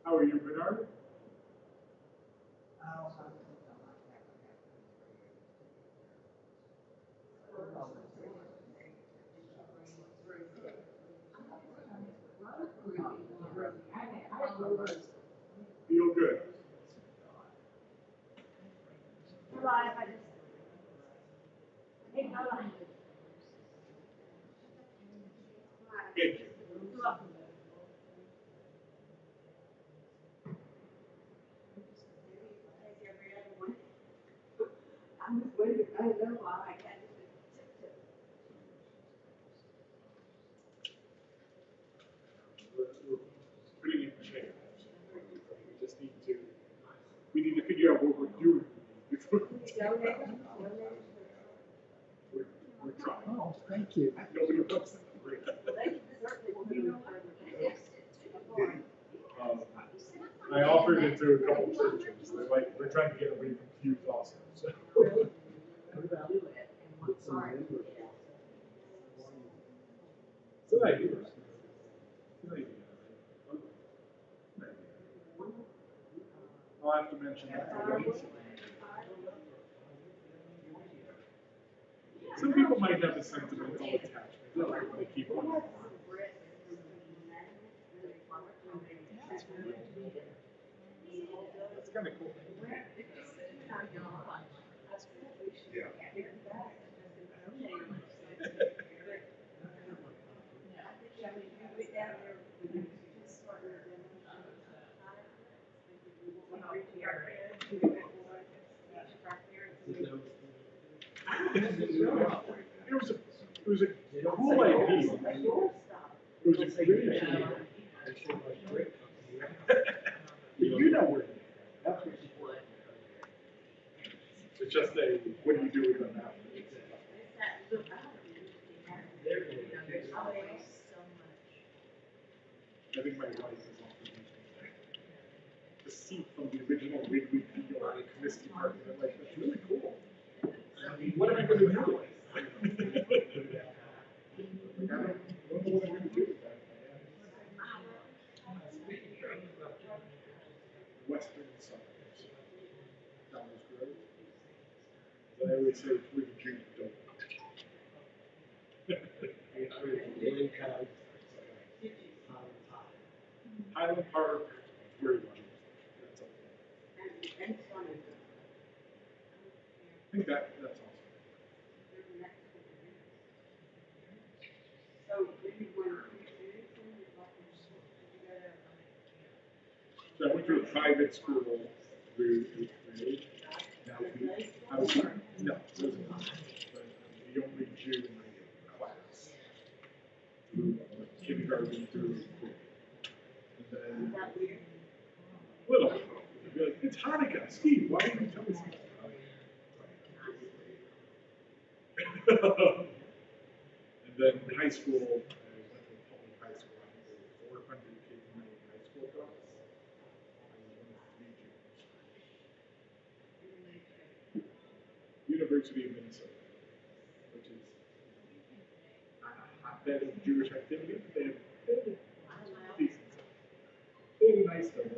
How are you, Bernard? Feel good. Thank you. I'm just waiting. I don't know why I can't just tip. We're putting in shape. We need to figure out what we're doing before we're trying. Oh, thank you. Nobody wants that. I offered it to a couple of churches. They're like, we're trying to get away from youth also. So. It's an idea. I'll have to mention that. Some people might have a sentimental attachment. They keep on. That's kind of cool. Yeah. It was a cool idea. It was a great idea. You know where that's what it's just a, what do you do with them after? I think my wife is offered the seat from the original Wrigley Field Misty Park. And I'm like, that's really cool. I mean, what am I going to do with it? I don't know what I'm going to do with that. Western suburbs. Downers Grove. But I always say it's where the Jews don't. Highland Park, very much. That's okay. I think that's awesome. So I went to a private school through 8th grade. I was no, it wasn't. But the only Jew in my class. Through kindergarten through 8th grade. And then, little, like, it's Hanukkah. Steve, why didn't you tell us that? And then in high school, I went to a public high school. I think there were 400 kids in my high school class. I was one of 3 Jews. University of Minnesota, which is a hotbed of Jewish activity. They have decent stuff. They had a nice dome.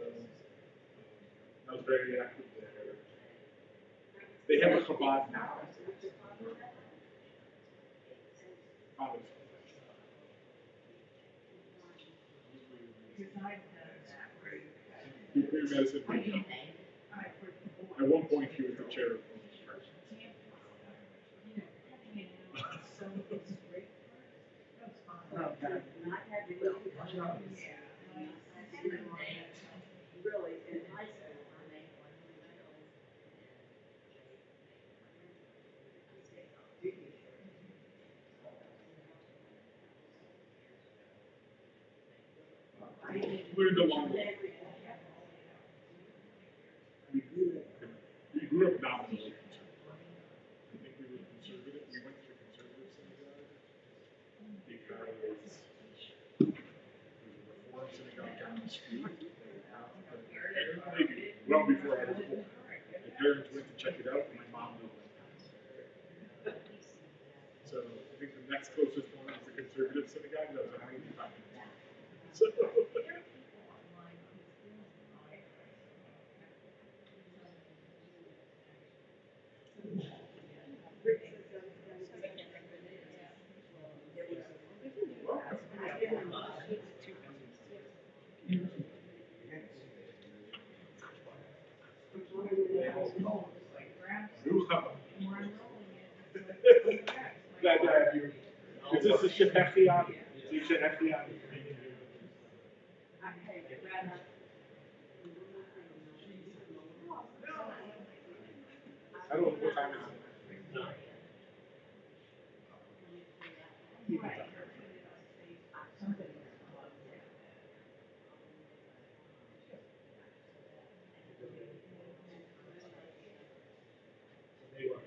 I was very active there. They have a Chabad now. Nuclear medicine. At one point, he was the chair of Really, in high school, learned a long way. We grew up nominally conservative. I think we were conservative. We went to the conservative synagogue because there was a Reform synagogue down the street. Well before I was born. My parents went to check it out, and my mom didn't. So I think the next closest one is the conservative synagogue. That was 105 minutes. So. Glad to have you. Is this the Shepechion? Is it Shepechion? I don't know what time is it.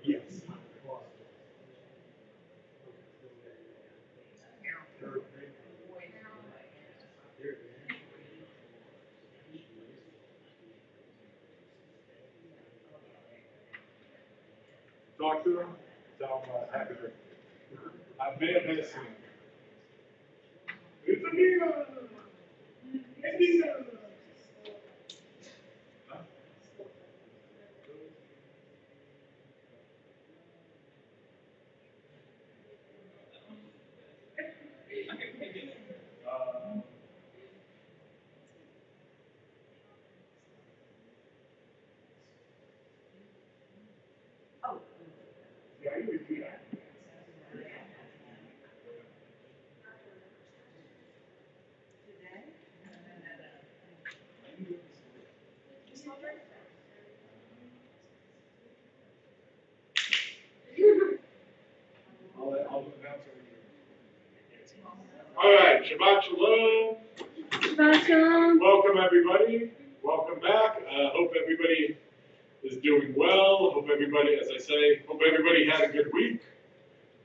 Yes. Talk to them. Tell them happy birthday. I may have missed him. It's Anita! Anita! Huh? Yeah, you would do that. I'll announce it. All right, Shabbat Shalom. Shabbat Shalom. Welcome, everybody. Welcome back. Hope everybody is doing well. Hope everybody, as I say, hope everybody had a good week.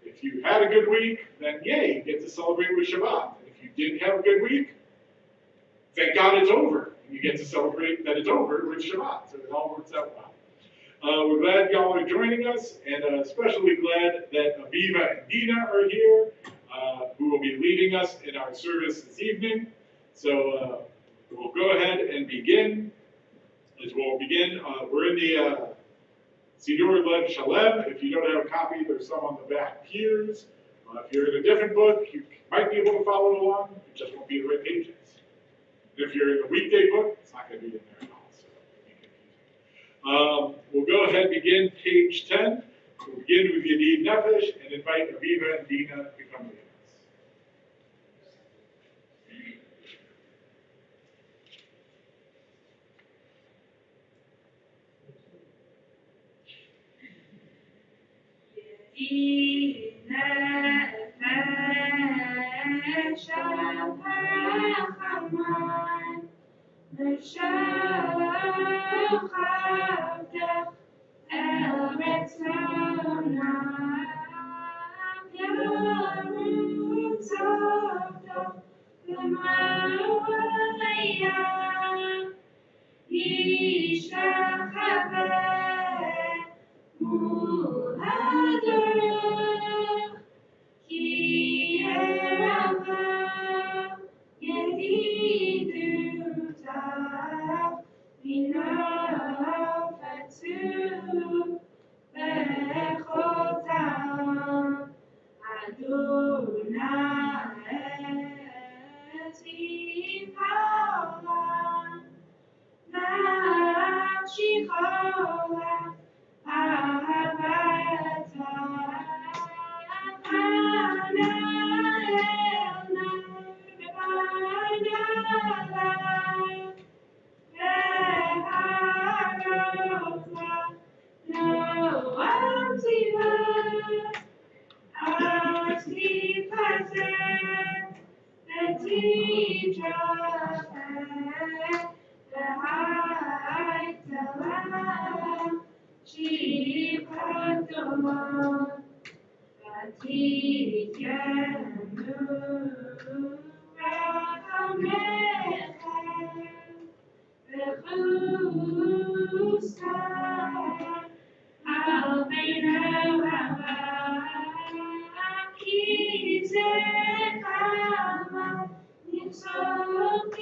If you had a good week, then yay, you get to celebrate with Shabbat. And if you didn't have a good week, thank God it's over. And you get to celebrate that it's over with Shabbat. So it all works out well. We're glad y'all are joining us, and especially glad that Aviva and Dina are here, who will be leading us in our service this evening. So we'll go ahead and begin. As we'll begin, we're in the Siddur Lev Shalem. If you don't have a copy, there's some on the back pews. If you're in a different book, you might be able to follow along. It just won't be the right pages. If you're in the weekday book, it's not going to be in there at all. So we'll go ahead and begin page 10. We'll begin with Yadid Nefesh and invite Aviva and Dina to come with us.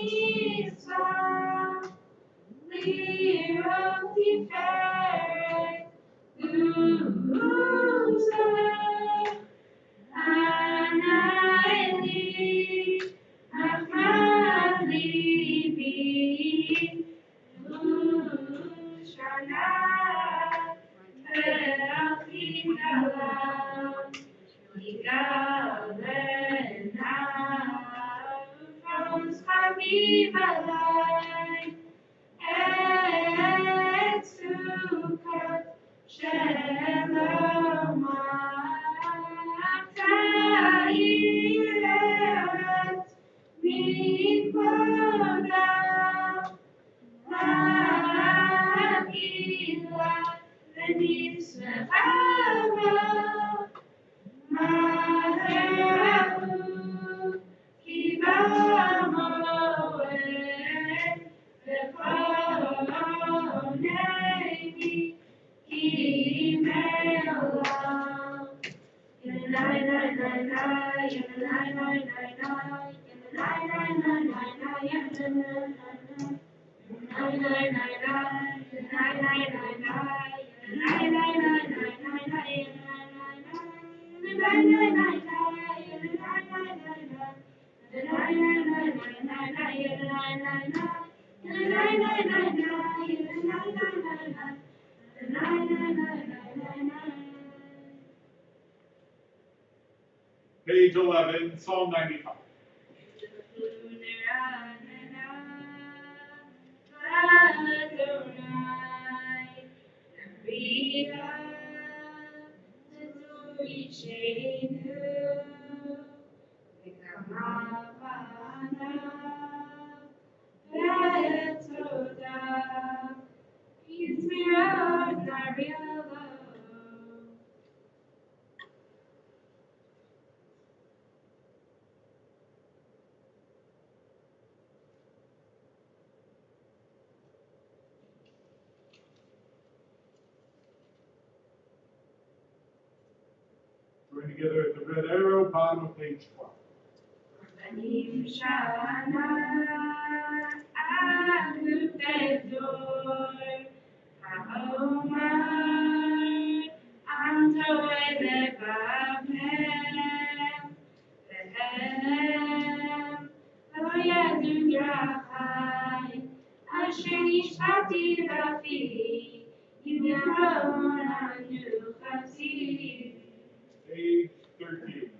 mitzvah, lirot tiferet, uzer, anayli, achad libi, u'shanai, ve'achidalav, yigalena, ufros chaviv alai, et sukkot shelomah ta'iret mikvodav la'agila v'nismechava ma'ahu ki ba'moed v'chonegi ki me'olam. Page 11, Psalm 95. Join together at the red arrow, bottom of page 12. Banim shana anu bedor haomar anto elevavem vehem lo yadu drachai asher nishpati rafi yimyaron anu chati. Page 13.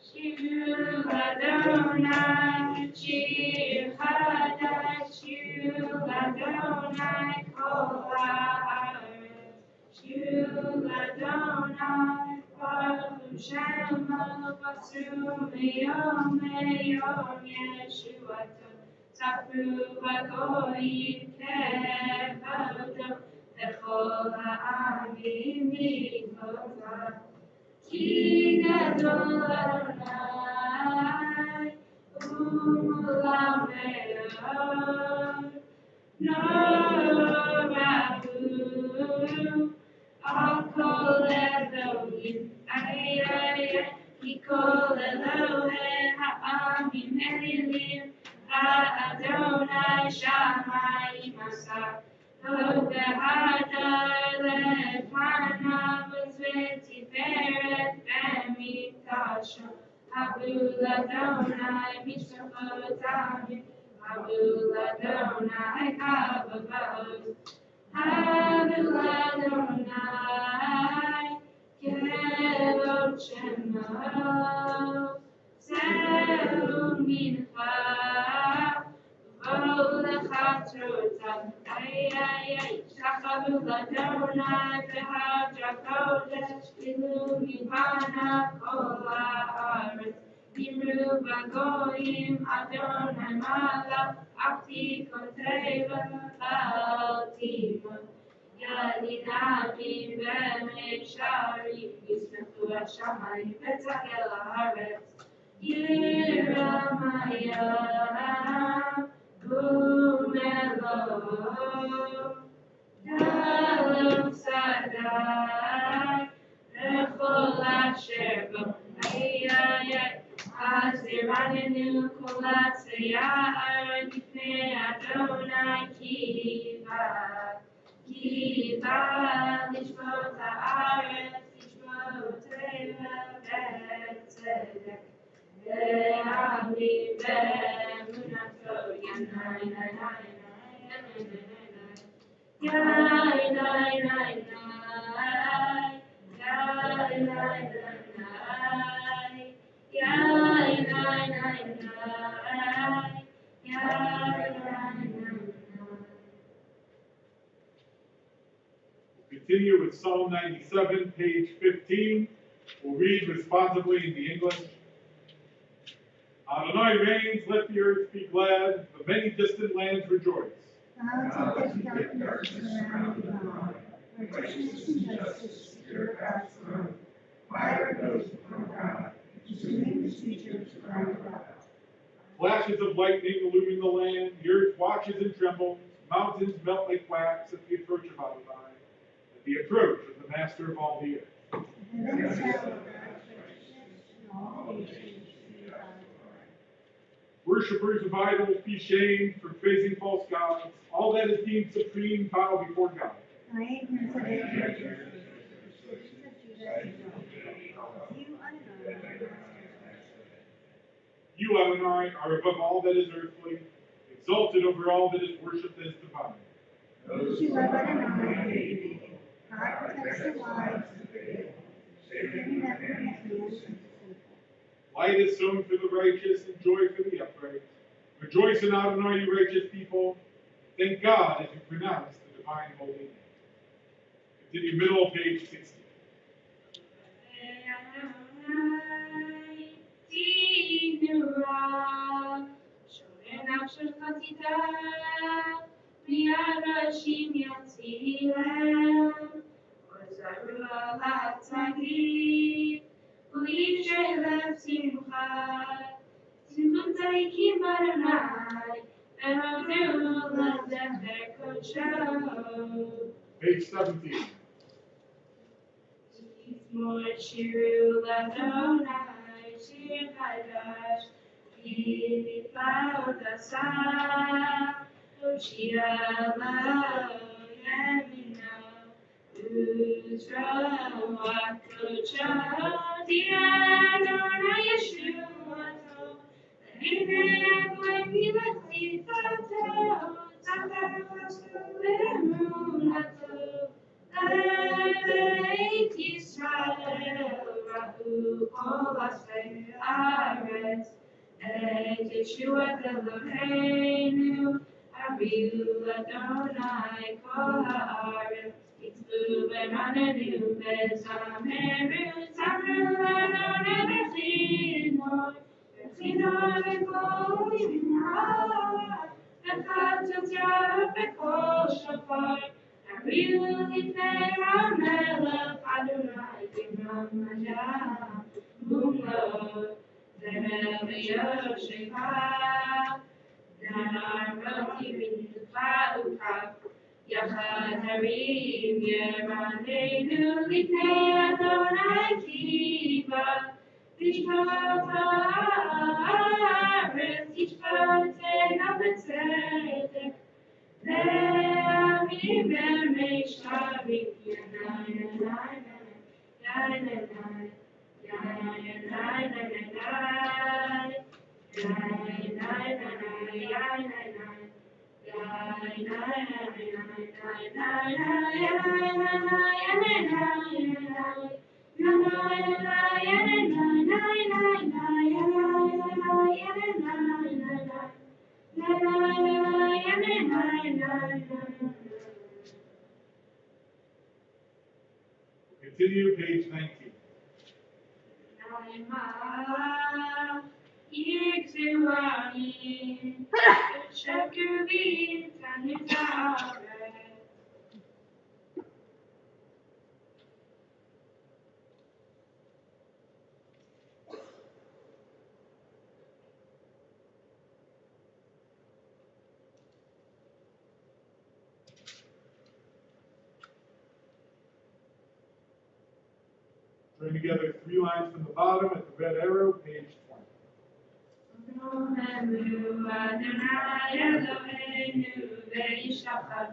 Shir Adonai, Shir Chadash, Shir Adonai, Kol haaretz. Shir Adonai, Baruch Shemo, Basru miyom leyom Yeshuato. Tzapru v'goyim kevodo, v'chol ha'amim mikvodav. Ki gadol Adonai, u'lameod, norahu, al kol Elohim, ay, ki kol Elohei ha'amim elim, Adonai shamayim asar, lo v'hadar lefanav v'tiferet b'mikdasho, Habul Adonai mishpachotamim, Habul Adonai kavavot, Habul Adonai kevod shemo, Zeru mincha, v'ol lechatrotav, shachavu l'Adonai v'hadra kodesh, ilu mipanav kol haaretz, Yimru v'goyim Adonai malach, achti koteva v'altima. Yadinamim v'mesharim, yismechu hashamayim v'tzakel haaretz. Yiramaya u'melot, Dalot sadai, v'chol asher bo, Azir ורננו כל הצייר לפני אדוני כי בא לשפוט הארץ, לשפוטיה בצדק. להעמיד באמונתו, ינאי, Continue with Psalm 97, page 15. We'll read responsibly in the English. Adonai reigns, let the earth be glad, the many distant lands rejoice. Clouds of darkness surround God. Righteousness and justice secure God's throne. Fire goes before God, consuming the teachers around God. Flashes of lightning illumine the land, the earth watches and trembles, mountains melt like wax at the approach of Adonai, at the approach of the master of all the earth. And then shall God's righteousness and all nations see God's glory. Worshippers of idols be shamed for praising false gods. All that is deemed supreme bow before God. I am considered treasure for the cities of Judah and You, Adonai, are above all that is earthly, exalted over all that is worshipped as divine. those who love Adonai, God protects the lives of the faithful, saving them from the hands of the sinful. Light is sown for the righteous and joy for the upright. Rejoice in Adonai, you righteous people. Thank God as you pronounce the divine holy name. Continue middle of page 60. מהראשים יצילם, וזרו על הצדיק, ולאיש אליו שמחה, שמחתי כי באדוני, והודו לזכר קודשו. Page 17. יזמור שירו לאדוני, שיר חדש, כי נפלאות עשה. Shiloh, Yemino, Uzro, Akucho, Adonai Yeshuato, Lehinei Akoim Yilatzifato, Tachavato Lemunato, Beit Yisrael, Rahu Kol Asfei Haaretz, Et Yeshuat Eloheinu, Avihu Adonai Kol Haaretz, Yitzvu v'ranenu v'zameru, Zamru Adonai v'chinor, v'chinor v'kol yimra, v'chatzatzah v'kol shofar, Avihu lifnei HaMelech Adonai b'ramaya, Mumlo, v'Yoshefa. Naroti v'Ukav, Yachad Harim Yeranenu Lifnei Adonai Kiva, Tishpat ha'aretz, Tishpatena b'tzedek, Ve'amim v'meisharim, Yanai, Yanai, Yanai, Yanai, Continue, page 19. Bring together 3 lines from the bottom at the red arrow, page 20. רוממו אדוני אלוהינו וישתחוו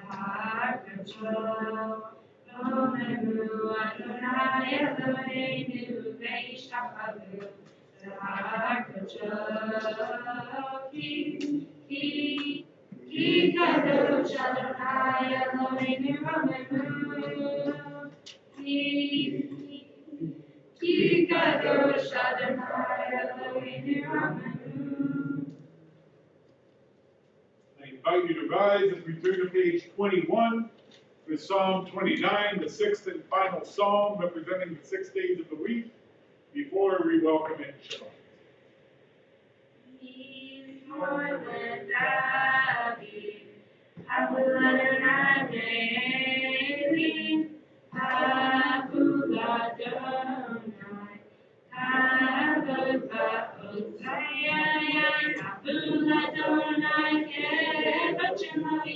להר קדשו. רוממו אדוני אלוהינו וישתחוו להר קדשו. כי קדוש אדוני אלוהינו רוממו. כי קדוש אדוני אלוהינו רוממו. I invite you to rise as we turn to page 21 to Psalm 29, the sixth and final psalm representing the 6 days of the week before we welcome in Shabbat. He's more than David. Kabbalat Shabbat. Kabbalat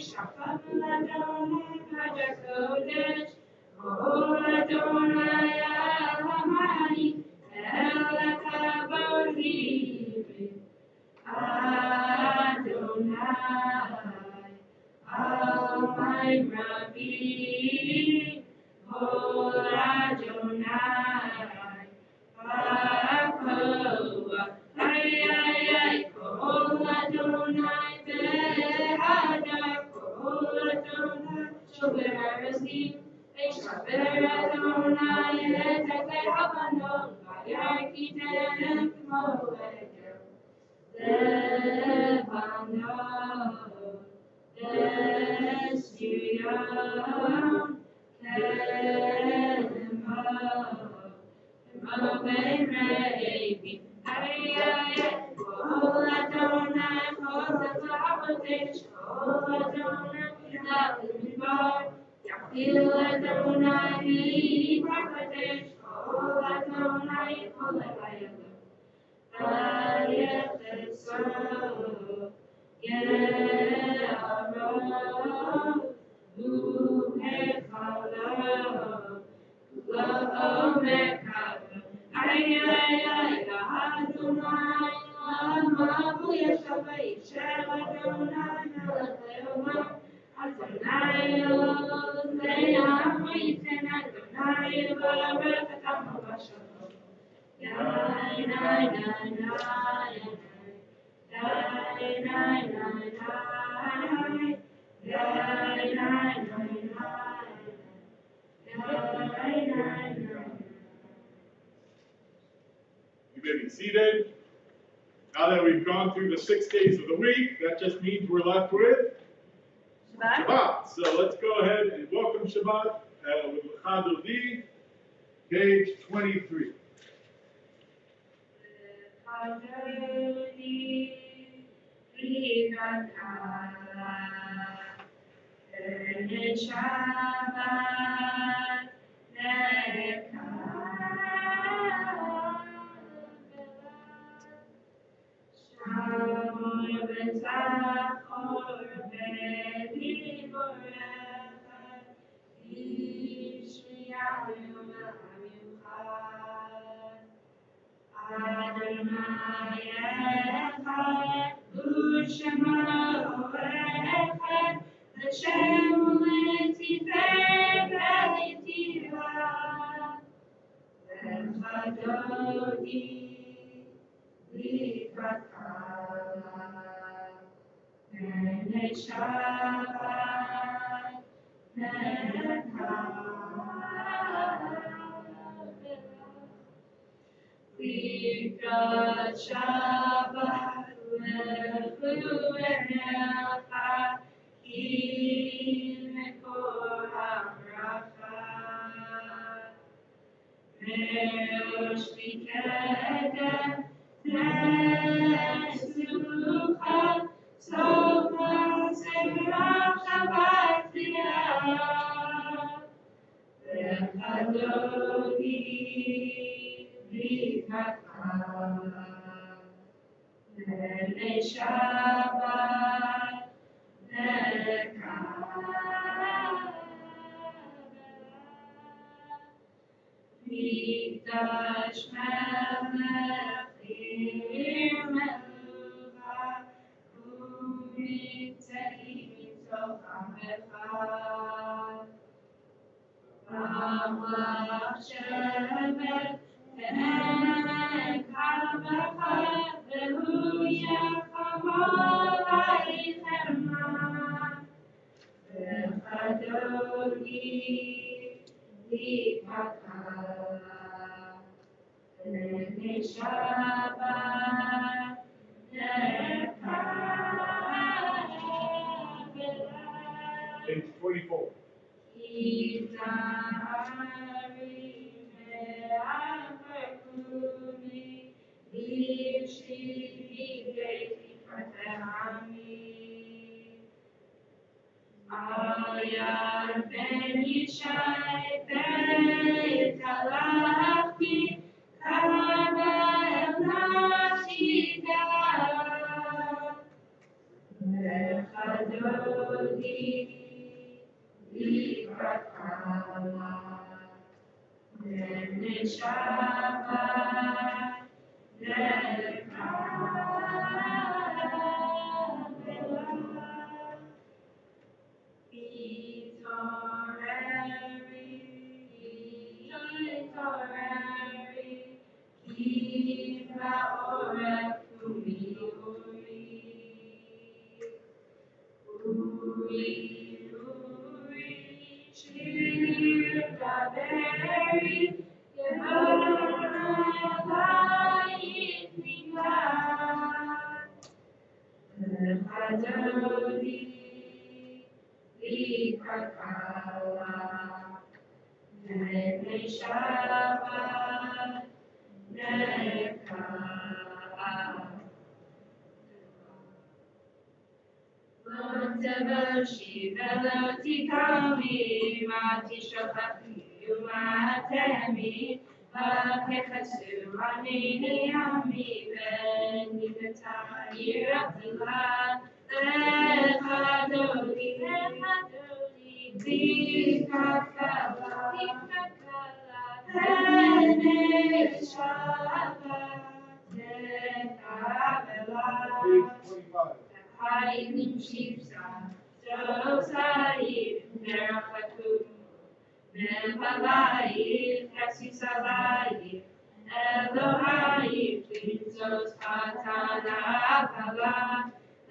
Shabbat. Adonai, Rabbi, oh Adonai, Akoa, ay, kol Adonai, behada, kol Adonai, shover arazim, shover Adonai, etekei habanot, vayarkitem moedem, lebanot. Esirion, Kemo, Rebi, Kol Adonai, Kol Adonai, Kol Adonai, Yadimbar, Yachil Adonai, Bakadesh, Kol Adonai, Kol Adonai, Ayet Esor. You may be seated. Now that we've gone through the 6 days of the week, that just means we're left with Shabbat. So let's go ahead and welcome Shabbat with L'Chadodi, page 23. Adonai Echad, U'Shemo Echad, L'Shem U'Letiferet Ve'Yetira, L'Chadodi, L'Ikratcha, B'nei Shabbat, Ne'ekah. Likrat Shabbat lechu enecha ki mekor habracha. Me'osh mikedem ne'esucha sofa seirach Shabbat liyah. Ve'chadodi B'nei Shabbat Ne'ekah. Mikdash Melech Kabbalat Shabbat, Kabbalat Behuya Kabbalat Herma, Bechadodi Likakala, Bene Shabbat, Kabbalat. Page 24. Ayar ben Yishai ben Kalachti Kaba el Nashida Mechadodi Likakala Ben Shabbat Lekabela Adoni Likakala Bene Shabbat Lekabela Montevershi veloti kami mati shokati umatemi vakechasu anini ami veni v'tayi ratila lechadodi likakala bene shabbat lekabela Page 25. Hiding Shipsa, Josai, Merapaku, Mempalai, Kasisalai, Elohai, Pinsos Patana Kala,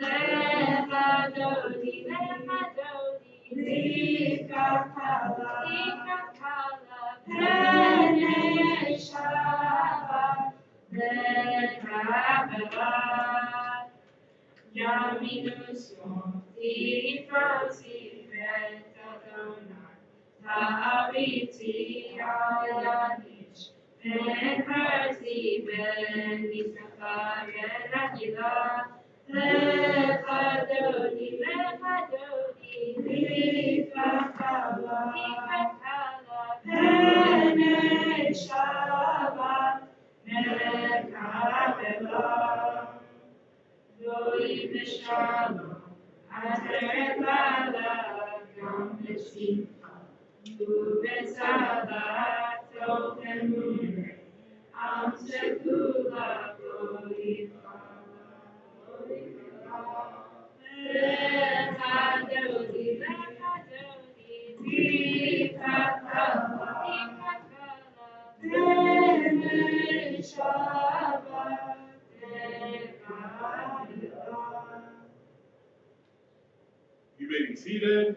Lechadodi, Likakala, Pene Shabbat, Lekabela. Yaminus Monti Fransi Betadona Taariti Ayanish Benversi Benisaka Benakila Lechadodi Likakala Bene Shabbat Lekabela Glory be shalom, Aterekala, Gam Besimcha, Ubesala, Totemune, Am Sekula, Glory Lechadodi, Likakala, Bene Shabbat, You may be seated.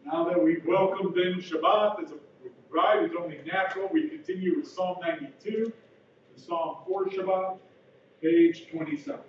Now that we've welcomed in Shabbat as a bride, it's only natural. We continue with Psalm 92, the Psalm for Shabbat, page 27.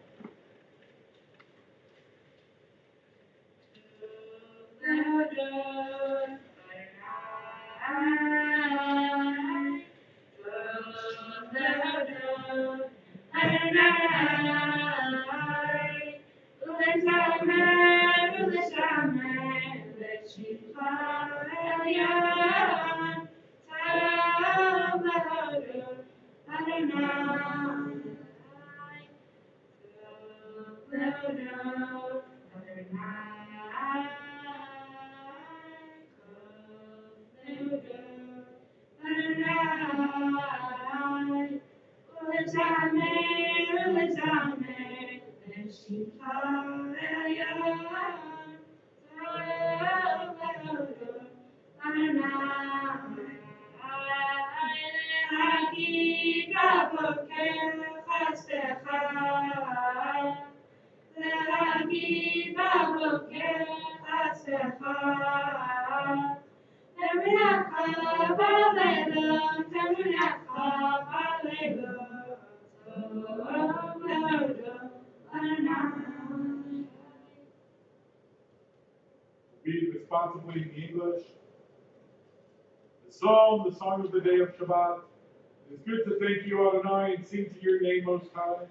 Read responsibly in English. The psalm, the song of the day of Shabbat. It is good to thank you, Adonai, and sing to your name, Most High.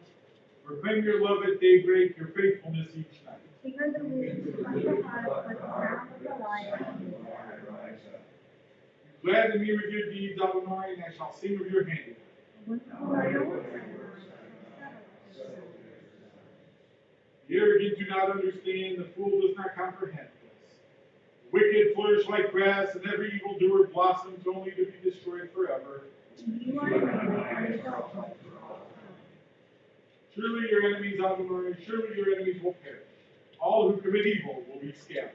Proclaim your love at daybreak, your faithfulness each night. Because the winds from the heart with the sound of the lion. Glad to me with your deeds, Adonai, and I shall sing of your handiwork. The arrogant do not understand, the fool does not comprehend this. The wicked flourish like grass, and every evildoer blossoms only to be destroyed forever. Surely your enemies, Adonai, surely your enemies will perish. All who commit evil will be scattered.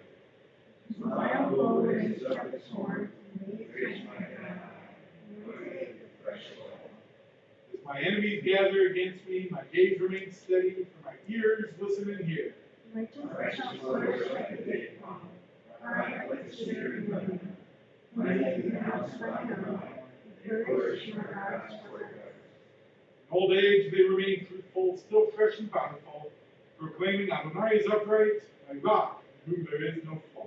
As my enemies gather against me, my gaze remains steady, for my ears listen and hear. In old age they remain fruitful, still fresh and bountiful, proclaiming Adonai is upright, my rock, in whom there is no flaw.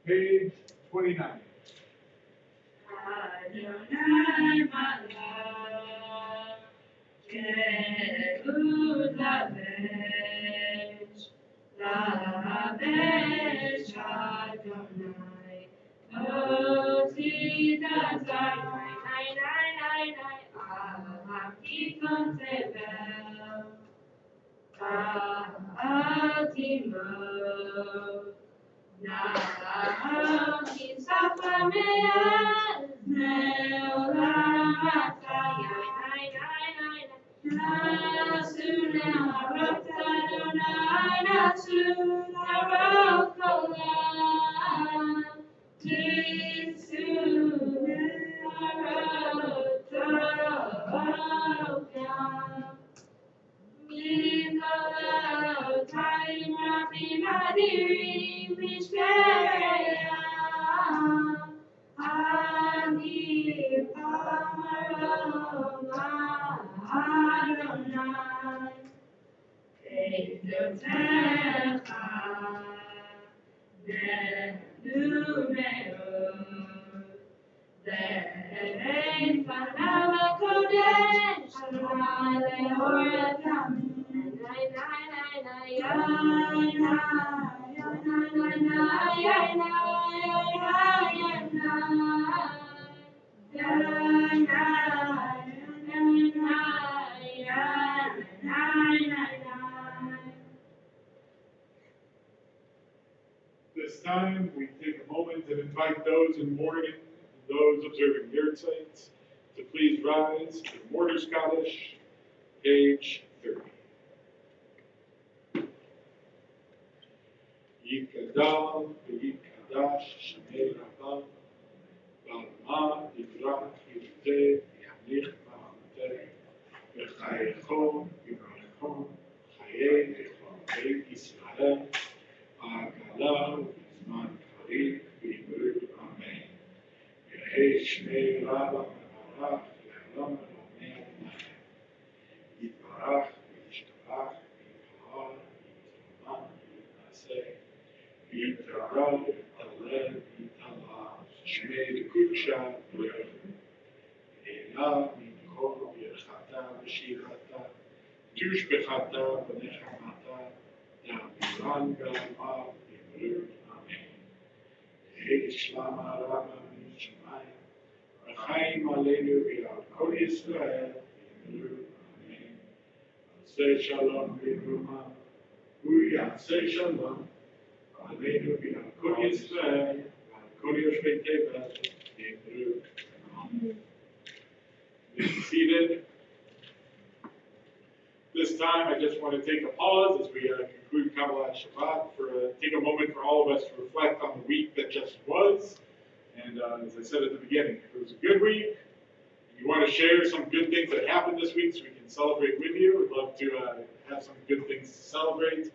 Page 29. This time, we take a moment and invite those in mourning, those observing yurtzites, to please rise to Mortar Scottish, page 30. Yikadal, Yikadash, Shamei Rabban, Balma, Yivrach, Yirteh, Yanich, Mahamteh, V'chayechom, Yivrachom, Chayei, Echom, Beit Yisrael, Agala, Bizman Karik, V'imur, Amen. Yehei Shmei Rabba, Mevarach, Rab, Taleb, Tala, Shmei, Kucha, Ela, Mikol, Yechata, Shirata, Tushbechata, Benechamata, Daviran, Galama, Yimru, Amen. Hey, Shlama, Rama, Mishmai, Achaim, Aleinu, Yad, Kol Yisrael, Yimru, Amen. Say Shalom, Yimru, Say Shalom, Aleinu, Yad, Kol Yisrael, Yad, Kol Yoshvei Tevet, Yimru, Amen. Be seated. This time, I just want to take a pause as we conclude Kabbalat Shabbat take a moment for all of us to reflect on the week that just was. And as I said at the beginning, if it was a good week, if you want to share some good things that happened this week so we can celebrate with you, we'd love to have some good things to celebrate.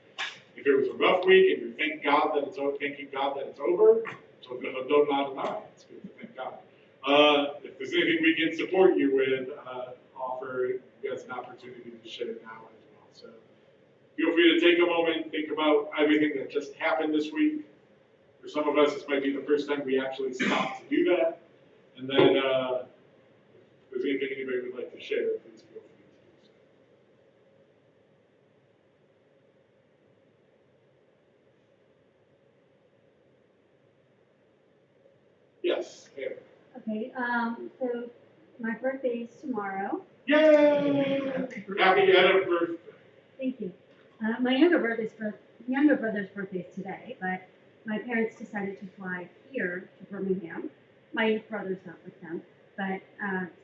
If it was a rough week and you're thanking God that it's over, so it's good to thank God. If there's anything we can support you with, offer you guys an opportunity to share it now as well. So feel free to take a moment, think about everything that just happened this week. For some of us, this might be the first time we actually stopped to do that. And then if there's anything anybody would like to share, please feel free to do so. Yes, Aaron. Okay, so my birthday is tomorrow. Yay! Happy birthday. Thank you. My younger brother's birthday is today, but my parents decided to fly here to Birmingham. My brother's not with them, but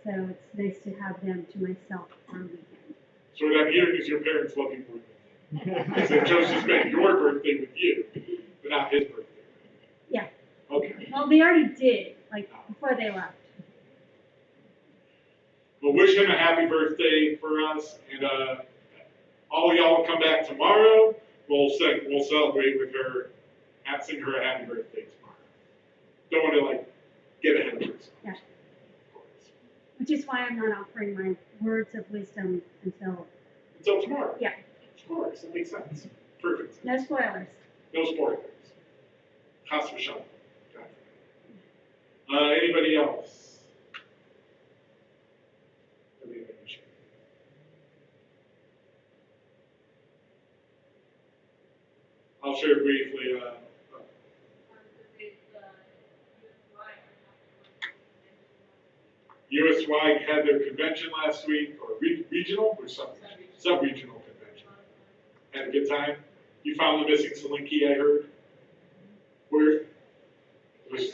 so it's nice to have them to myself for a weekend. So what I'm hearing is your parents love you more than me. Because they chose to spend your birthday with you, but not his birthday. Yeah. Okay. Well, they already did, like before they left. Well, wish him a happy birthday for us, and all of y'all will come back tomorrow. We'll celebrate with her, sing her a happy birthday tomorrow. Don't want to get ahead of yourself. Yeah. Which is why I'm not offering my words of wisdom until tomorrow. Yeah. Of course, that makes sense. Perfect. No spoilers. No spoilers. Chas v'shalom. Anybody else? I'll share briefly. USY had their convention last week, or regional or sub-regional convention. Had a good time. You found the missing Slinky, I heard. Where? Those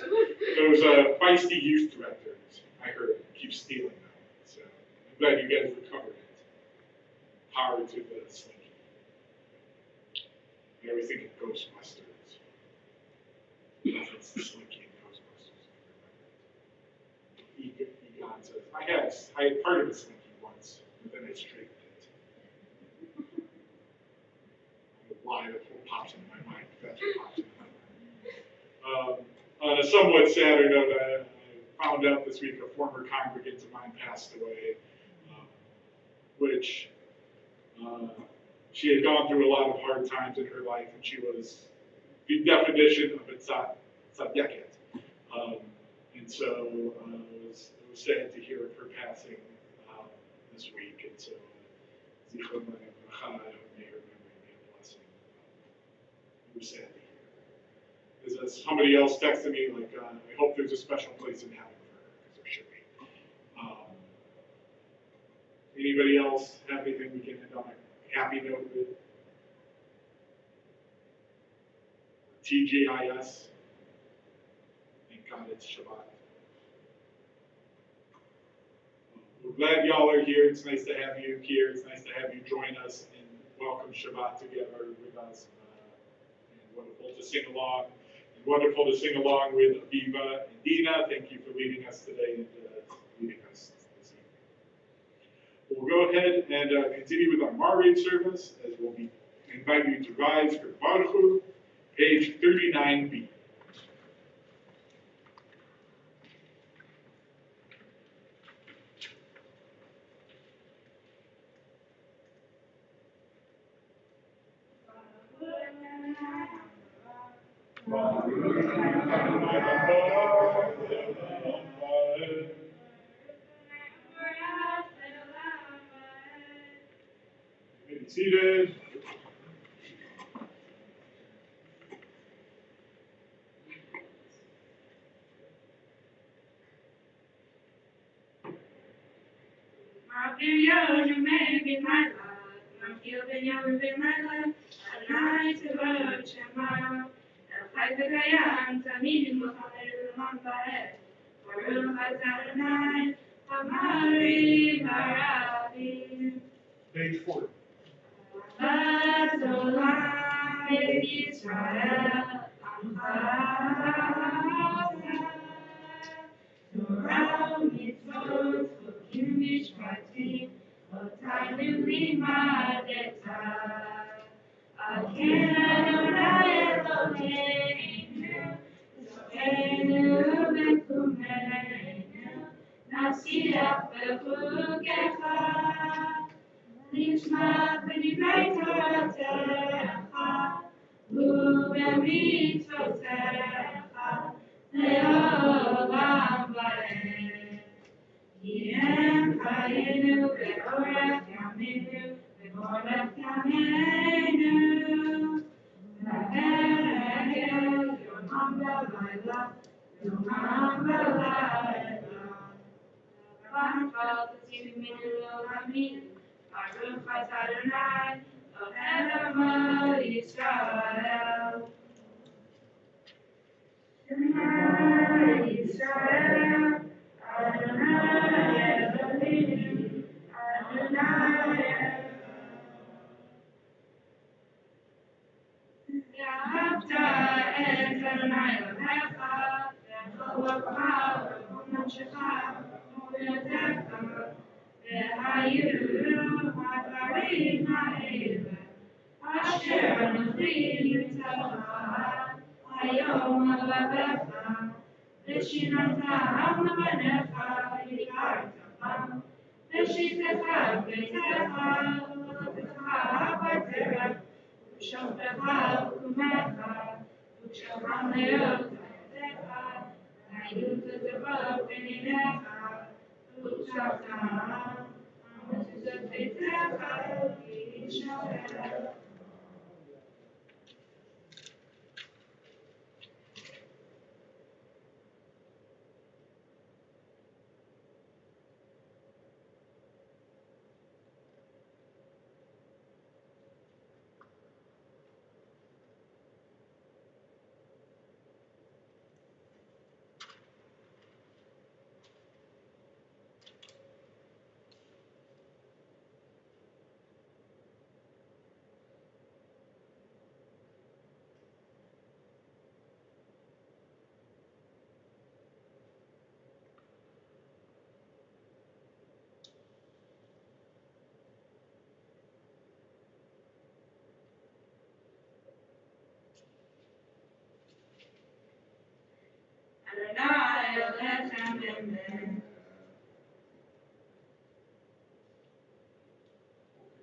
feisty youth directors, I heard, keep stealing them. So I'm glad you guys recovered it. Power to the Slinky. I always think of Ghostbusters. It's the Slinky in Ghostbusters. Egon says, I had part of a Slinky once, but then I straightened it. I don't know why that's what pops into my mind. That's what pops into my mind. On a somewhat sadder note, I found out this week a former congregant of mine passed away, which she had gone through a lot of hard times in her life, and she was the definition of a tzaddiket. And so it was sad to hear of her passing this week. And so, zichron bracha, may her memory be a blessing. It was sad to hear. As somebody else texted me, I hope there's a special place in heaven for her, because there should be. Anybody else have anything we can end on a happy note with? TGIS. Thank God it's Shabbat. We're glad y'all are here. It's nice to have you here. It's nice to have you join us and welcome Shabbat together with us. And wonderful to sing along. And wonderful to sing along with Aviva and Dina. Thank you for leading us today and leading us this evening. We'll go ahead and continue with our Maariv service, as we'll be invite you to rise for Baruch Hu, page 39b. Be seated. You may be my love, you be my love, a night to watch a mile. Like the Gayan, Tamid Muhammad Mumbai, Baruch Adonai, Amari Marabi. Page 40. Adonai Israel, Torah mitzvot, Hukim mishpatim, Otanu limadeta. Aken Adonai Eloheinu, Zoheinu v'kumeinu, Nasiach b'chukecha. Nishma b'divrei Toratecha, u'b'mitzvotecha, le'olam va'ed. Ki em chayenu be'orach yameinu, be'orach yameinu. V'hegel yomam v'layla, yomam v'layla. Baruch Adonai, Elohim Yisrael. Shema Yisrael, Adonai Elohim, Adonai Yahavta et Adonai Elohecha, v'chol v'chol v'chol nafshecha, v'chol yodecha. V'hayu ha'dvarim ha'ele, asher anochi mitzvah, hayom alavecha, v'shinatam levanecha v'yikartam, v'shitecha b'techa, v'lotecha b'terech, v'shoftecha b'kumecha, v'kshavram leot ha'edecha, hayu tezevot b'ninecha, v'kshavtam.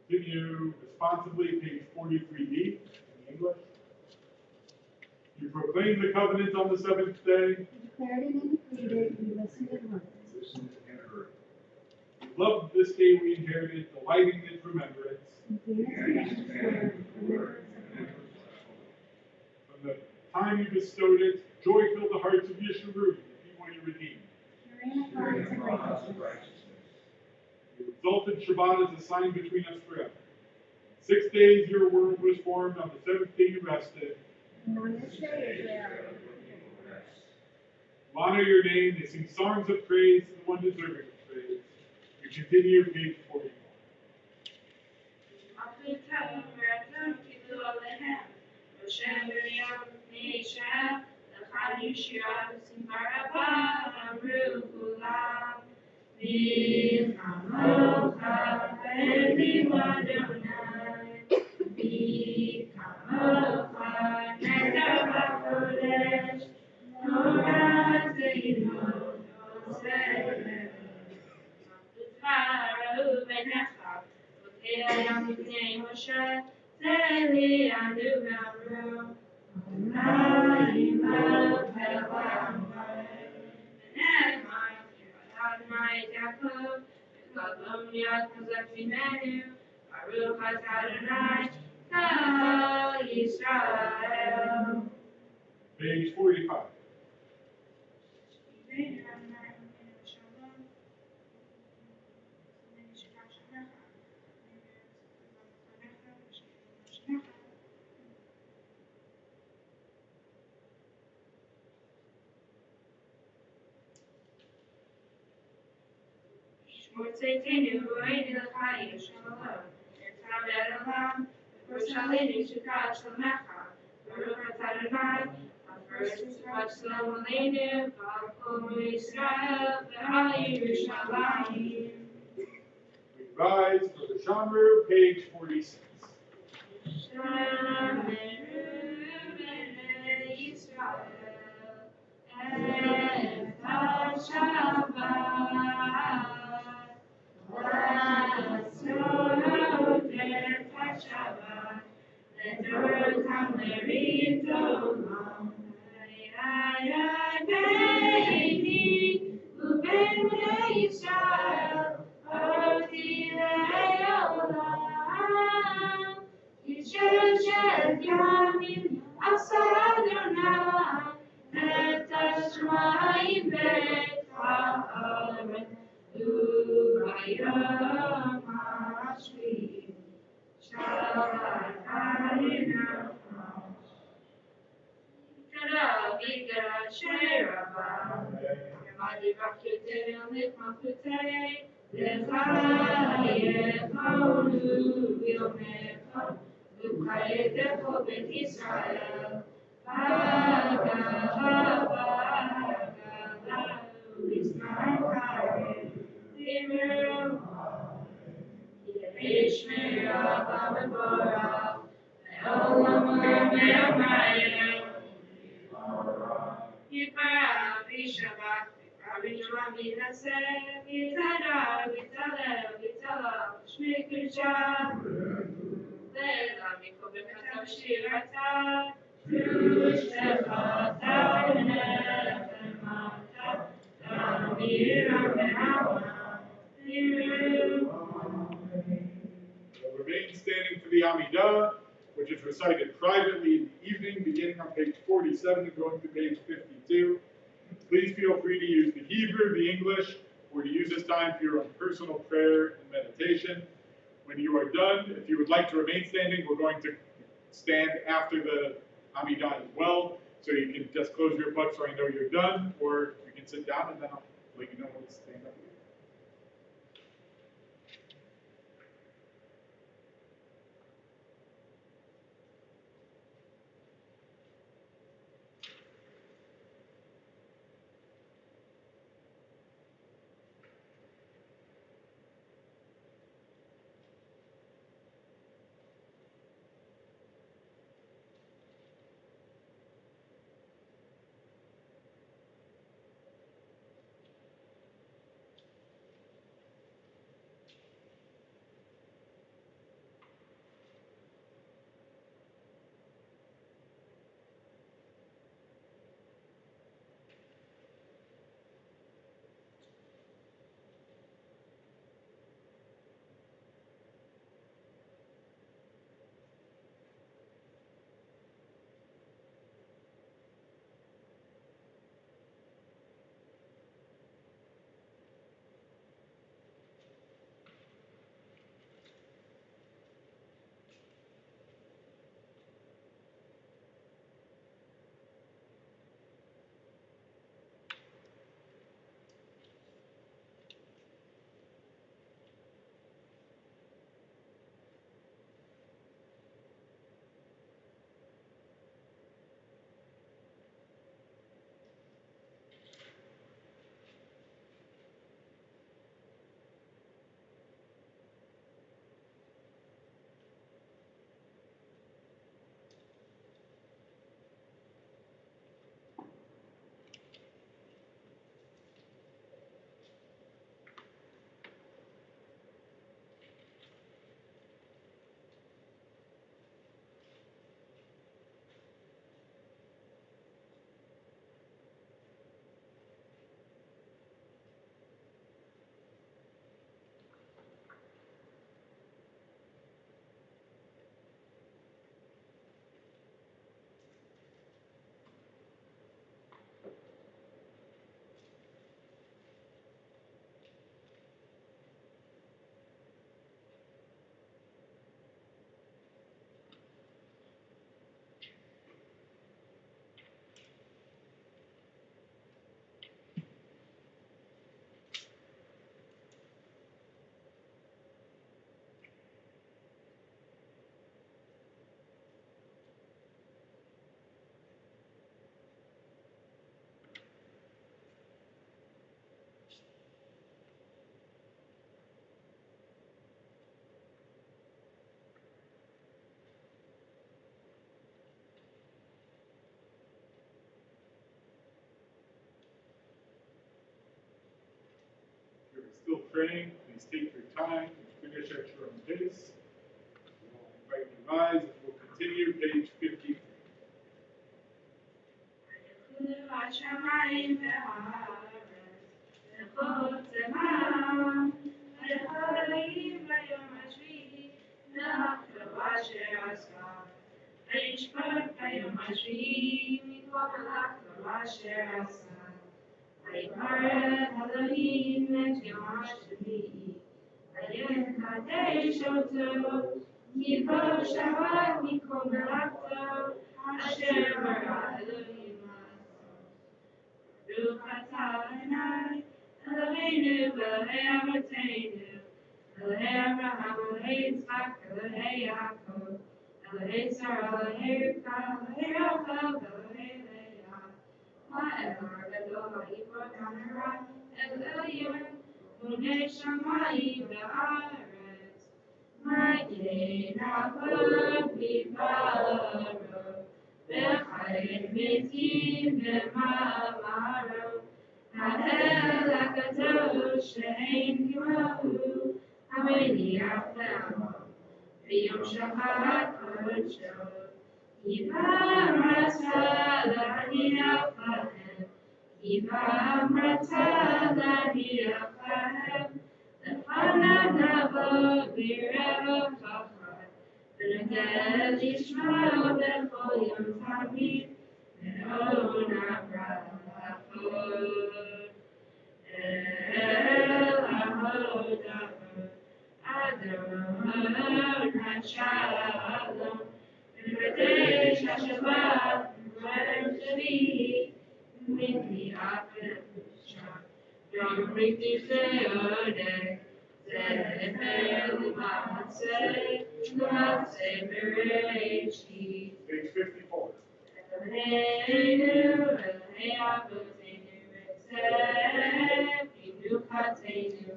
Continue responsibly, page 43b in English. You proclaim the covenant on the seventh day. Declared and decreed, we listened and heard. You loved this day we inherited, delighting in its remembrance. From the time you bestowed it, joy filled the hearts of Yeshurun, the people you redeemed. You exalted Shabbat as a sign between us forever. 6 days your world was formed, on the seventh day you rested. And on this day Israel To honor your name, they sing songs of praise to the one deserving of praise. You continue, page 41. Omniat Menu, Baruch Atah Adonai, Kol Yisrael. Page 45. Motzeitenu ro'enu l'chaim shalom. Etam elam, v'shalenu shukah shlomecha. Baruch atah Adonai, first Shalom Aleinu, V'al Kol Yisrael, V'al Yerushalayim. We rise for the Shamru, page 46. Shalom B'nei Yisrael, Et HaShabbat, V'asot Et HaShabbat, L'dorotam l'ridolom. Ay, Beini, U'ben Bnei Yisrael, Oti Le'olam. Yisrael shel Yamim, Asa Adonai, Et Hashemayim Beit Ha'aretz, U'bayom ha'ashvi, Shabbat Adonai. Vikara Sheraba, Yamadi Bakute Mikmafute, Levaye Paulu Yomefa, Lukaye Defo Ben Israel, Vaga, Lisman Kare, Yishme Rabba Bora, Eolam Me'amayim, Yipra, Vishabak, Avinua Vinase, Vitara, Vitala, Vitala, Shmikrisha, Lela, Mikobekata, Shirata, Rushefa, Taune, Mata, Tamira, Mehawa, Remain standing for the Amidah, which is recited privately in the evening, beginning on page 47 and going to page 52. Please feel free to use the Hebrew, the English, or to use this time for your own personal prayer and meditation. When you are done, if you would like to remain standing, we're going to stand after the Amidah as well. So you can just close your book so I know you're done, or you can sit down and then I'll let you know when to stand up. praying, please take your time and finish at your own pace. We'll invite you to rise and we'll continue page 53. Kabbalat Shabbat mikol melachto, asher bara Elohim Baruch atah Adonai, Eloheinu v'Elokei Avotenu, Elokei Avraham, Elokei Yitzchak, Elokei Yaakov, Elokei Sarah, Elokei Rivka, Elokei Rachel, Elokei Leah, Ha'el Gadol ha'Gibor Ha'norah, Elohim, Bonei Shamayim v'Haaretz. Mighty Navod Viparo, Bechayim Mitzim V'Mamaro, Ha'el HaKadosh She'ein Kimohu, Hameniach Le'amo, V'yom Shabbat Kodsho, Kivam Ratzah L'Haniach Lahem, Kivam Ratzah L'Haniach Lahem, Lefanav Navod V'Reva Chachma, V'Nodeh Lishma B'Chol Yom Tamid, V'Ona B'Rachot. El HaHodavot, Adon HaShalom, V'Kadesh HaShabbat, V'Rem Shvi, V'Midiach V'Musha, Yom Rikti Sefer L'Maaseh, L'Maaseh Bereshit. Page 54. Eloheinu, Elokei Avotenu, B'Tzeh, B'Minukatenu,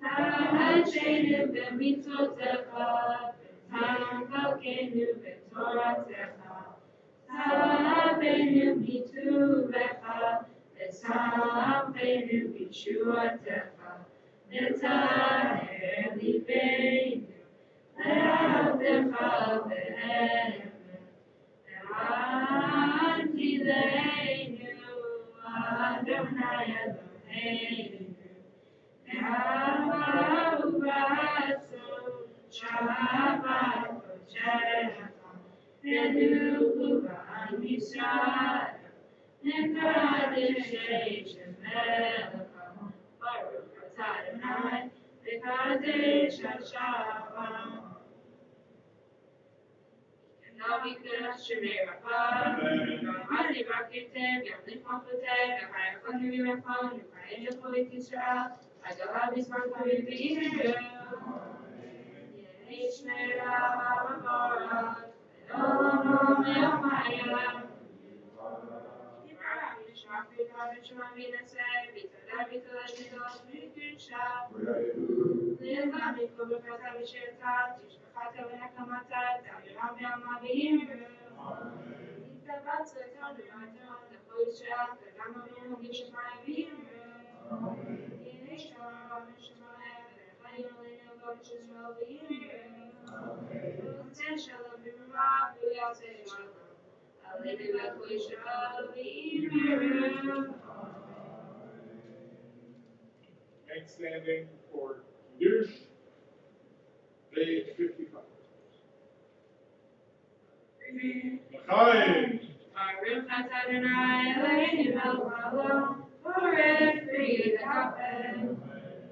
Ta'achenu B'mitzotecha, V'tam Chalkenu B'Toratecha, Ta'avenu B'Tuvecha, V'Tzavenu B'Yeshuatecha, V'Taher Libeinu, Le'avdecha V'Emet. Antileinu, Adonai Eloheinu, Ve'ahavu b'atzon, Shabbat Kodesh, Ve'nuchu b'am Yisrael, Ve'kadesh Shemecha, Baruch atah Adonai, Ve'kadesh Hashavat. Navikas Shemiracha, Ramadi Rakitev, Yamlik Mafutev, Yakayakon Mirachon, Yukayel Chovit Yisrael, Agalavis Markovit Yisrael, Yishmera Vavara, Elohim Yomaya, Yibara Mishmach V'Kar V'Shema V'Naseh, V'Tadar V'Tadar V'Tadar V'Tadar Le'Eva Mikol B'Chata V'Sherta, Tishbachata V'Nakamata, Ta'viram V'Yama V'Yimru, Yitabat Tzedakah V'Maton, L'Chol Yisrael, V'Gam Avinu V'Yishmai V'Yimru, Yehei Shalom V'Shemaim, V'Chayim Aleinu V'Gam Yisrael V'Yimru, V'Yoteh Shalom V'Mimah, V'Yaseh Shalom, Aleinu V'Chol Yisrael V'Yimru. Next standing for Kiddush, page 55. L'chaim. Baruch atah Adonai Eloheinu melech haolam, borei pri v'hafel.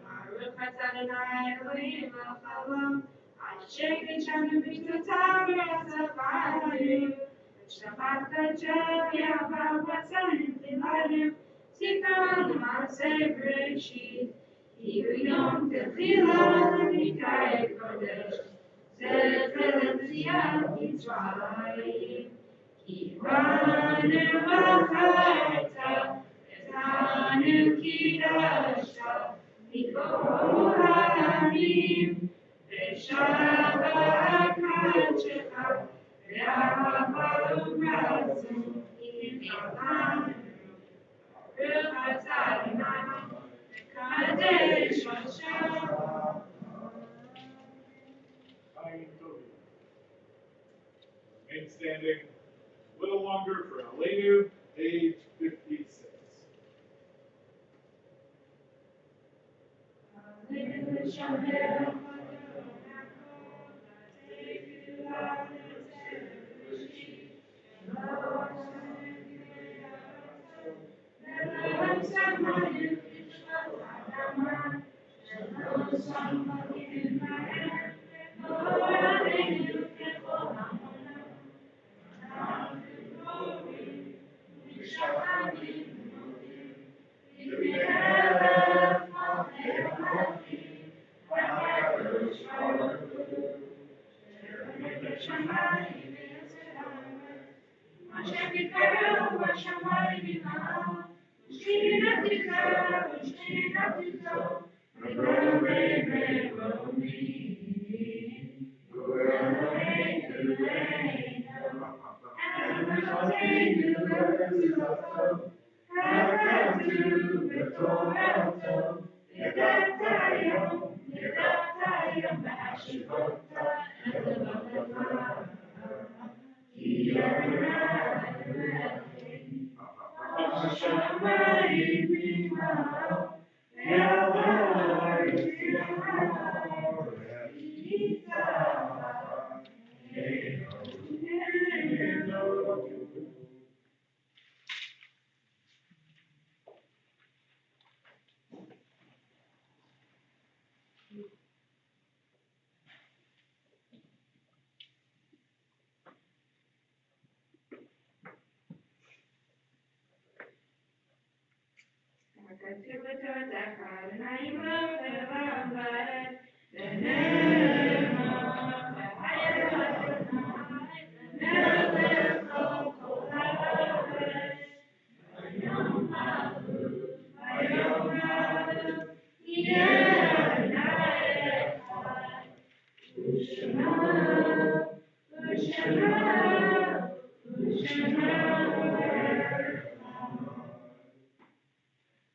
Baruch atah Adonai Eloheinu melech haolam, asher קידשנו במצוותיו ורצה בנו, ושבת קדשו יעבר בצלם תלנו, סיכון למעשה בראשית, יהיו יום תחילה למקראי קודש, זכר למציאת מצרים. כי באנו בחרת, אותנו קידשת, מכל העמים, ושבת קדשך, ואהבה ורצון יביאנו. ברוך אתה אדוני, מקדש השם standing a little longer for Elenu, age 56.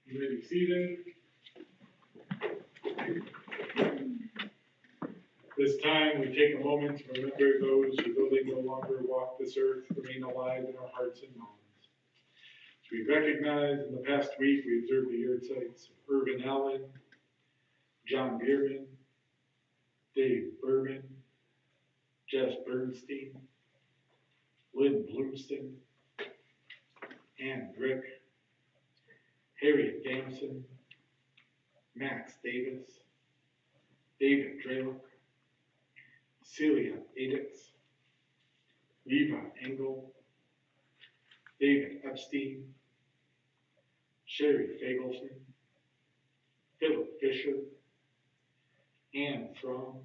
You may be seated. This time, we take a moment to remember those who, though they no longer walk this earth, remain alive in our hearts and minds. As we recognize, in the past week, we observed the yard sites of Irvin Allen, John Bierman, Dave Berman, Jess Bernstein, Lynn Bloomston, Ann Brick, Harriet Damson, Max Davis, David Draylock, Celia Adix, Eva Engel, David Epstein, Sherry Fagelson, Philip Fisher, Anne Fromm,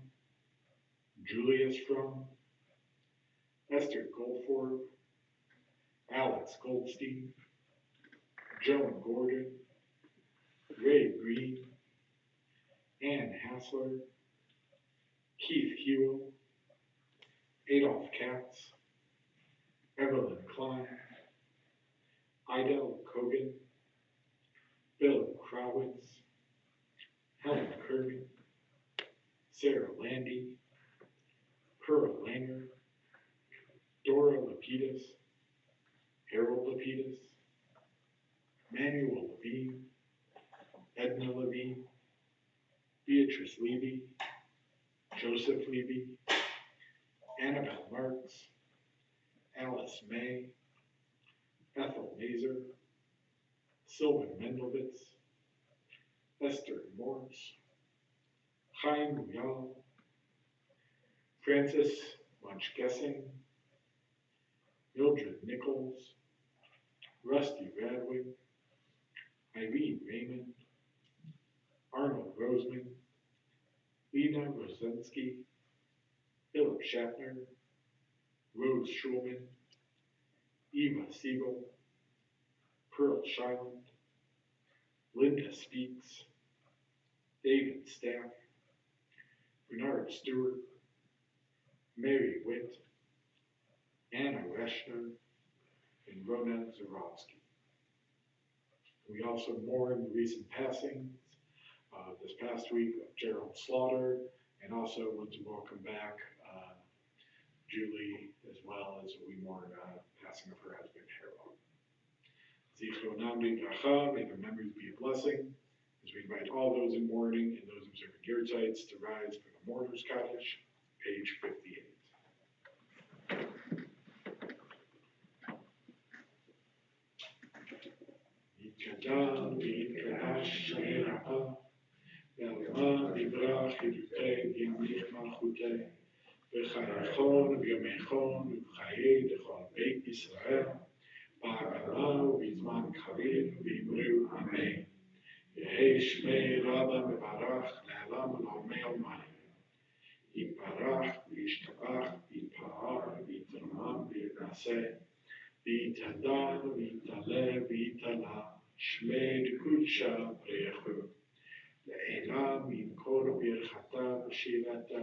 Julius Fromm, Esther Goldford, Alex Goldstein, Joan Gordon, Ray Green, Ann Hassler, Keith Hewell, Adolph Katz, Evelyn Klein, Idel Kogan, Bill Krawitz, Helen Kirby, Sarah Landy, Pearl Langer, Dora Lapidus, Harold Lapidus, Manuel Levine, Edna Levine, Beatrice Levy, Joseph Levy, Annabelle Marks, Alice May, Ethel Mazer, Sylvan Mendelwitz, Esther Morse, Chaim Muyal, Francis Munch-Gessing, Mildred Nichols, Rusty Radwig, Irene Raymond, Arnold Roseman, Lena Rosensky, Philip Shatner, Rose Schulman, Eva Siegel, Pearl Shiland, Linda Speaks, David Staff, Bernard Stewart, Mary Witt, Anna Reschner, and Rona Zarowski. We also mourn the recent passings this past week of Gerald Slaughter, and also want to welcome back Julie, as well as we mourn passing of her husband, Harold. Zichronam Livracha, may their memories be a blessing, as we invite all those in mourning and those observing yurtzites to rise for the mourner's Kaddish, page 58. Yitkadan v'yitkadosh Shamei Rapa, Ve'alma Livrach Yidutei V'yamich Malchutei, V'chayachon V'yamechon V'chayei D'chol Beit Yisrael, Ba'agala V'zman Karim V'imru Amen. Yehei Shmei Rabba Mevarach Le'alam L'omei Omayim. Yitbarach V'yishtabach V'yitpa'ar V'yitramam V'yitnaseh V'yitadan V'yitaleh V'yitala Shmei D'kudsha B'rechu Le'elam Yimkor B'yirchata V'shirata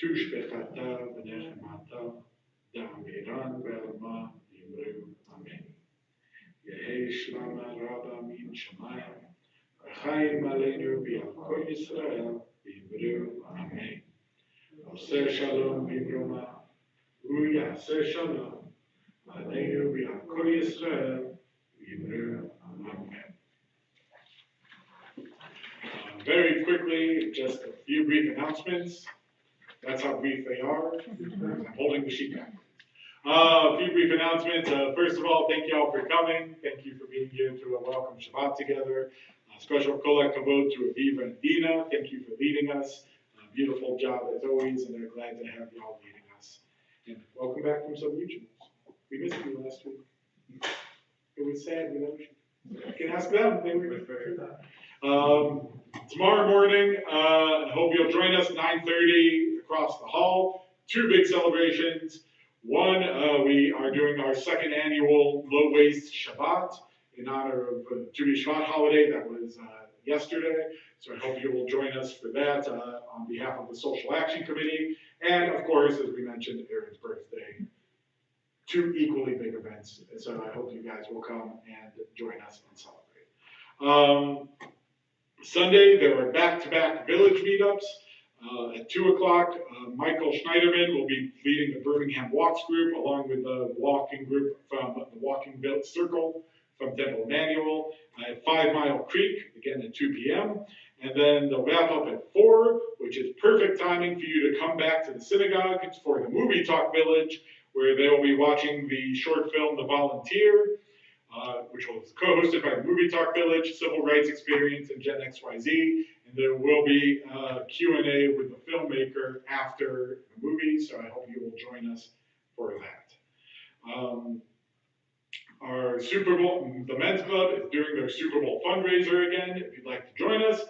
Tushbechata V'nechemata Da'amiran V'alma V'yimru Amen. Yehei Shlama Rabba Min Shamayim V'chayim Aleinu V'yal Kol Yisrael V'yimru Amen. Oseh Shalom V'yimroma U'yaseh Shalom Aleinu V'yal Kol Yisrael V'yimru Amen. Very quickly, just a few brief announcements. That's how brief they are. I'm holding the sheet back. A few brief announcements. First of all, thank you all for coming. Thank you for being here to a welcome Shabbat together. Special kolak kavod to Aviva and Dina. Thank you for leading us. Beautiful job as always, and they're glad to have you all leading us. And welcome back from some regionals. We missed you last week. It was sad without you. You can ask them. They were very tomorrow morning, I hope you'll join us 9:30 across the hall. Two big celebrations. One, we are doing our second annual Low Waste Shabbat in honor of the Tu B'Shvat holiday that was yesterday. So I hope you will join us for that on behalf of the Social Action Committee. And of course, as we mentioned, Aaron's birthday. Two equally big events. So I hope you guys will come and join us and celebrate. Sunday, there are back-to-back village meetups. At 2 o'clock, Michael Schneiderman will be leading the Birmingham Walks group, along with the walking group from the Walking Circle from Temple Emmanuel at 5 Mile Creek, again at 2 p.m. And then they'll wrap up at 4, which is perfect timing for you to come back to the synagogue for the Movie Talk Village, where they will be watching the short film The Volunteer, which was co-hosted by the Movie Talk Village, Civil Rights Experience, and Gen XYZ. And there will be a Q&A with the filmmaker after the movie, so I hope you will join us for that. Our Super Bowl, the Men's Club is doing their Super Bowl fundraiser again. If you'd like to join us,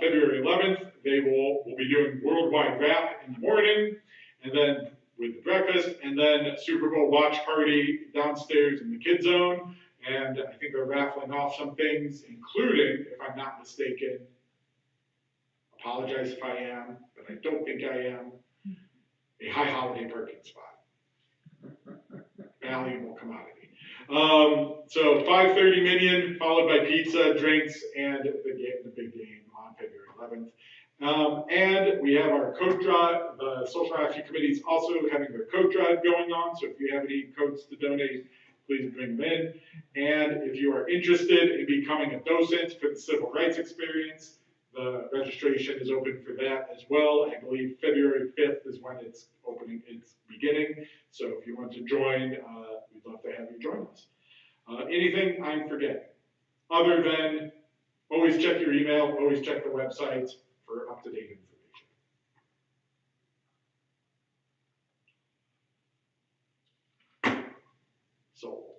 February 11th, they will be doing Worldwide Wrap in the morning, and then with the breakfast, and then Super Bowl watch party downstairs in the kids zone. And I think they're raffling off some things, including, if I'm not mistaken, apologize if I am, but I don't think I am, a high holiday parking spot. Valuable commodity. So 5:30 Minion, followed by pizza, drinks, and the big game on February 11th. And we have our coat drive. The Social Action Committee is also having their coat drive going on, so if you have any coats to donate, please bring them in. And if you are interested in becoming a docent for the Civil Rights Experience, the registration is open for that as well. I believe February 5th is when it's beginning. So if you want to join, we'd love to have you join us. Anything I'm forgetting? Other than always check your email, always check the website for up-to-date information. Sold.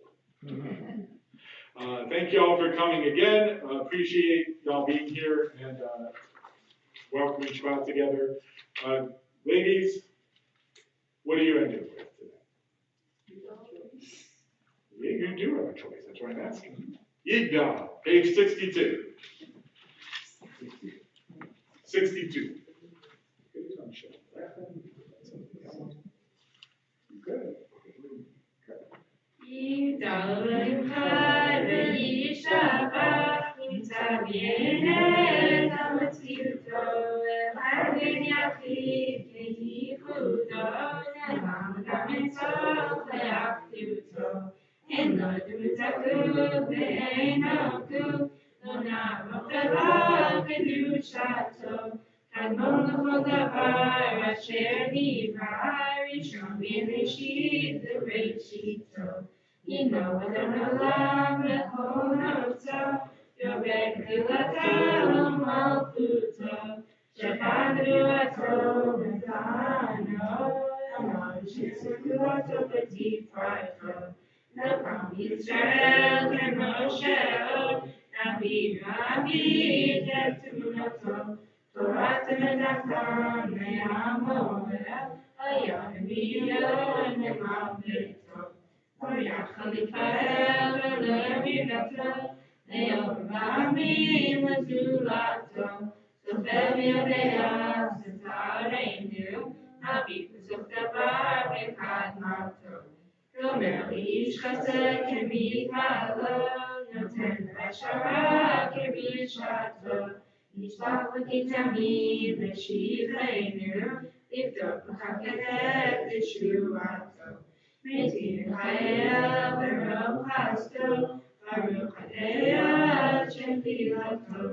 Thank you all for coming again. Appreciate y'all being here and welcoming Shabbat together. Ladies, what are you ending with today? Yeah, you do have a choice. That's why I'm asking. Yigdal, page 62. 62. Good. Yigdal v'yuchad v'yishabach nimtza b'yenet ha'matzilto v'harvin yachid v'yichudo nemach אין לו תמצתו בעינותו, לא נעמוד דבר קדושתו, קדמון לכל דבר אשר נברא, ראשון בראשית וראשיתו. הנו אדון עולם לכל ארצו, יורק גדולתו ומלכותו, שפע גדולתו וזענו, אמר שסגולתו ותפארתו. נקם ישראל כמשה, נביא רבי את תמונתו, תורת מדעתם לעמו, היה נביאו למעבדתו. ויח חליפה ולבירתו, ליום רבים לזולתו, סופר יודע שצרינו, נביא בסוף דבר בקדמתו. גומר איש חסד כמקבלו, נותן השערה כבשעתו, נשלח וכתמיד לשבחנו, לבדוק ולחקת ישועתו. מתיר חייו ברוב חסדו, ברוך הדעת של תהילתו.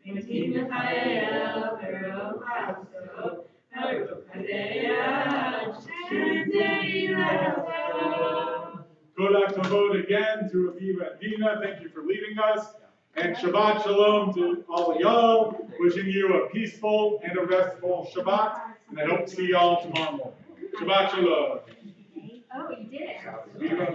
מתיר חייו ברוב חסדו, ברוך הדעת של תהילתו. Kodak Kavod again to Aviva and Dina. Thank you for leading us. And Shabbat Shalom to all of y'all. Wishing you a peaceful and a restful Shabbat. And I hope to see y'all tomorrow morning. Shabbat Shalom. Oh, you did it. Aviva.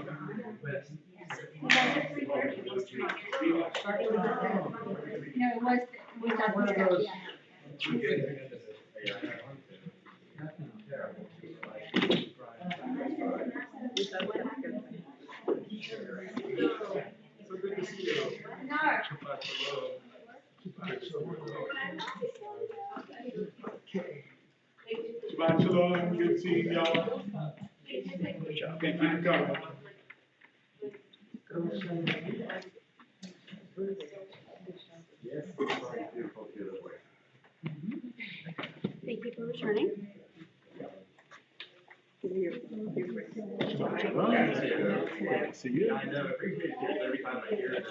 No, it was, Shabbat Shalom. Good seeing y'all. Thank you for coming. Thank you for returning. See you. I know, I appreciate it every time I hear it.